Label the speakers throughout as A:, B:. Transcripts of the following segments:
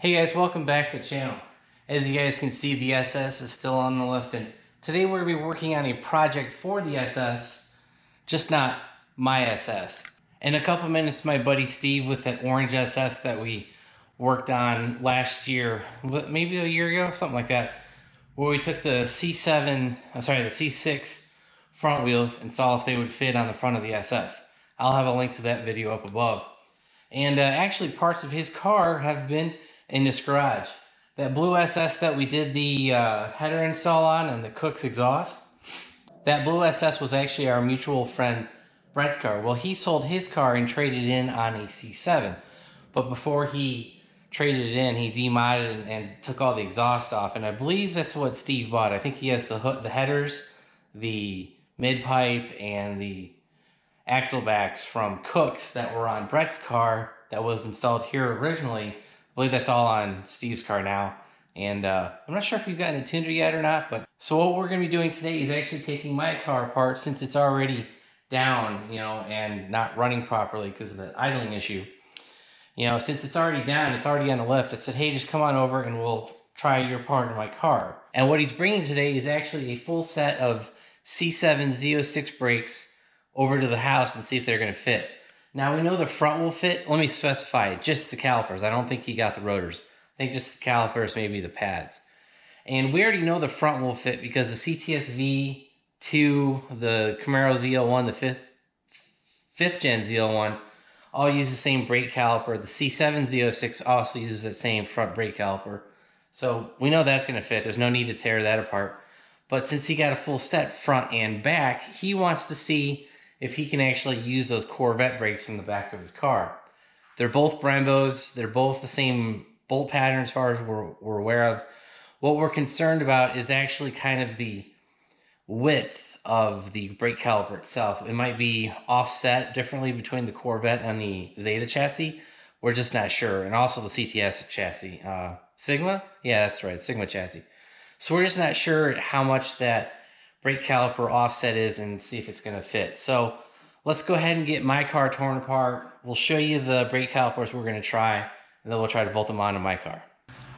A: Hey guys, welcome back to the channel. As you guys can see, the SS is still on the lift, and today we're going to be working on a project for the SS, just not my SS. In a couple minutes, my buddy Steve with that orange SS that we worked on last year, maybe a year ago, something like that, where we took the C6 front wheels and saw if they would fit on the front of the SS. I'll have a link to that video up above. And actually parts of his car have been in this garage. That blue SS that we did the header install on and the Cook's exhaust, that blue SS was actually our mutual friend Brett's car. Well, he sold his car and traded in on a C7. But before he traded it in, he demodded and took all the exhaust off. And I believe that's what Steve bought. I think he has the headers, the mid-pipe, and the axle backs from Cook's that were on Brett's car that was installed here originally. I believe that's all on Steve's car now. And I'm not sure if he's gotten it tuned yet or not. But so what we're going to be doing today is actually taking my car apart since it's already down, and not running properly because of the idling issue. Since it's already down, it's already on the lift. I said, hey, just come on over and we'll try your part in my car. And what he's bringing today is actually a full set of C7 Z06 brakes over to the house and see if they're going to fit. Now, we know the front will fit. Let me specify, just the calipers. I don't think he got the rotors. I think just the calipers, maybe the pads. And we already know the front will fit because the Ctsv 2, the Camaro Z01, the fifth gen Z01, all use the same brake caliper. The C7 Z06 also uses that same front brake caliper. So we know that's going to fit. There's no need to tear that apart. But since he got a full set front and back, he wants to see if he can actually use those Corvette brakes in the back of his car. They're both Brembos. They're both the same bolt pattern as far as we're aware of. What we're concerned about is actually kind of the width of the brake caliper itself. It might be offset differently between the Corvette and the Zeta chassis. We're just not sure. And also the CTS chassis. Sigma? Yeah, that's right, Sigma chassis. So we're just not sure how much that brake caliper offset is and see if it's going to fit. So let's go ahead and get my car torn apart. We'll show you the brake calipers we're going to try, and then we'll try to bolt them onto my car.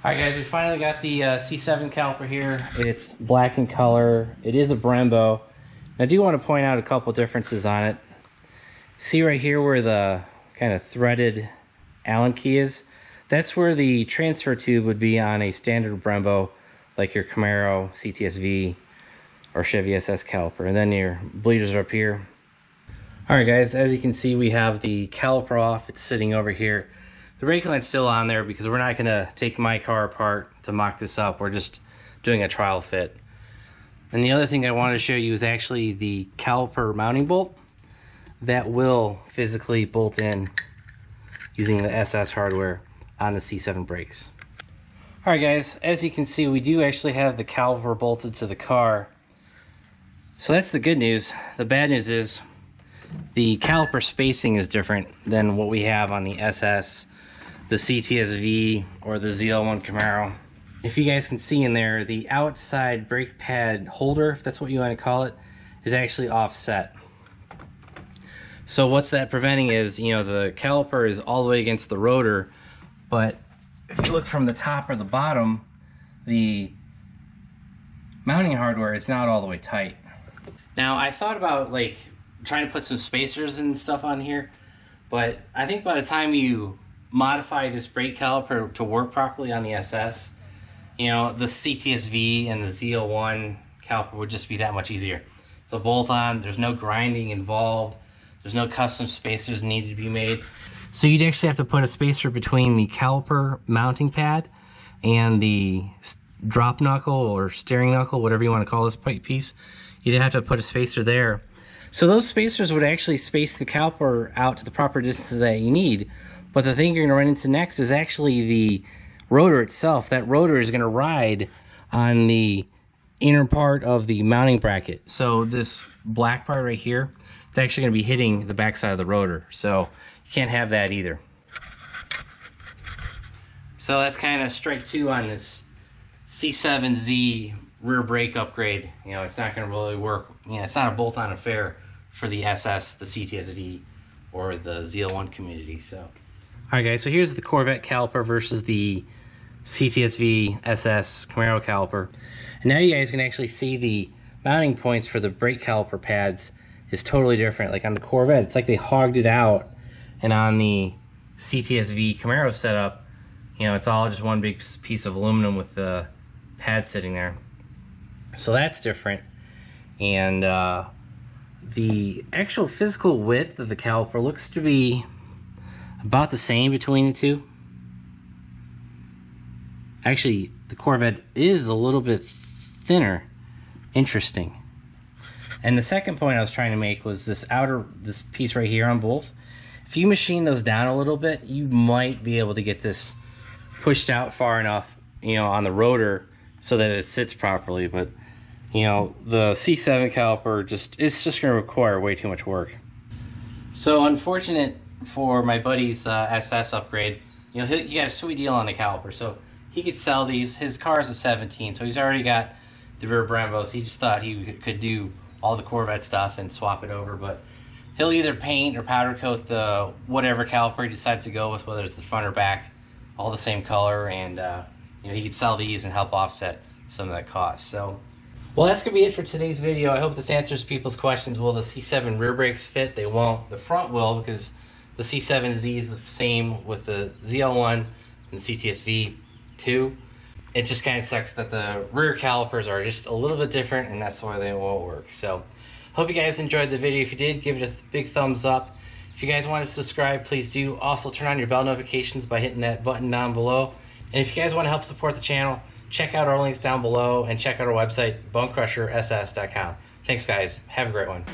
A: Alright guys, we finally got the C7 caliper here. It's black in color. It is a Brembo. I do want to point out a couple differences on it. See right here where the kind of threaded Allen key is? That's where the transfer tube would be on a standard Brembo, like your Camaro, Ctsv, or Chevy SS caliper. And then your bleeders are up here. Alright guys, as you can see, we have the caliper off. It's sitting over here. The brake line's still on there because we're not going to take my car apart to mock this up. We're just doing a trial fit. And the other thing I wanted to show you is actually the caliper mounting bolt that will physically bolt in using the SS hardware on the C7 brakes. Alright guys, as you can see, we do actually have the caliper bolted to the car. So that's the good news. The bad news is the caliper spacing is different than what we have on the SS, the Ctsv, or the Z01 Camaro. If you guys can see in there, the outside brake pad holder, if that's what you want to call it, is actually offset. So what's that preventing is, the caliper is all the way against the rotor, but if you look from the top or the bottom, the mounting hardware is not all the way tight. Now, I thought about trying to put some spacers and stuff on here, but I think by the time you modify this brake caliper to work properly on the SS, the Ctsv and the Z01 caliper would just be that much easier. It's a bolt-on, there's no grinding involved, there's no custom spacers needed to be made. So you'd actually have to put a spacer between the caliper mounting pad and the drop knuckle or steering knuckle, whatever you want to call this piece. You'd have to put a spacer there. So those spacers would actually space the caliper out to the proper distance that you need. But the thing you're going to run into next is actually the rotor itself. That rotor is going to ride on the inner part of the mounting bracket. So this black part right here, it's actually going to be hitting the backside of the rotor. So you can't have that either. So that's kind of strike two on this C7Z rear brake upgrade. It's not going to really work. It's not a bolt-on affair for the SS, the Ctsv, or the Z01 community. So Alright guys, so here's the Corvette caliper versus the Ctsv SS Camaro caliper. And now you guys can actually see the mounting points for the brake caliper pads is totally different. Like on the Corvette, it's like they hogged it out, and on the Ctsv Camaro setup, you know, it's all just one big piece of aluminum with the pad sitting there. So that's different. And the actual physical width of the caliper looks to be about the same between the two. Actually, the Corvette is a little bit thinner. Interesting. And the second point I was trying to make was this piece right here on both. If you machine those down a little bit, you might be able to get this pushed out far enough, you know, on the rotor so that it sits properly. But, you know, the C7 caliper it's just going to require way too much work. So unfortunate for my buddy's SS upgrade, you know, he got a sweet deal on the caliper. So he could sell these. His car is a 17, so he's already got the rear Brembos. He just thought he could do all the Corvette stuff and swap it over, but he'll either paint or powder coat the whatever caliper he decides to go with, whether it's the front or back, all the same color, and you know, he could sell these and help offset some of that cost. So, well, that's gonna be it for today's video. I hope this answers people's questions. Will the C7 rear brakes fit? They won't. The front will, because the C7Z is the same with the ZL1 and the CTSV 2. It just kind of sucks that the rear calipers are just a little bit different, and that's why they won't work. So, hope you guys enjoyed the video. If you did, give it a big thumbs up. If you guys want to subscribe, please do. Also, turn on your bell notifications by hitting that button down below. And if you guys want to help support the channel, check out our links down below and check out our website, BonecrrusherSS.com. Thanks, guys. Have a great one.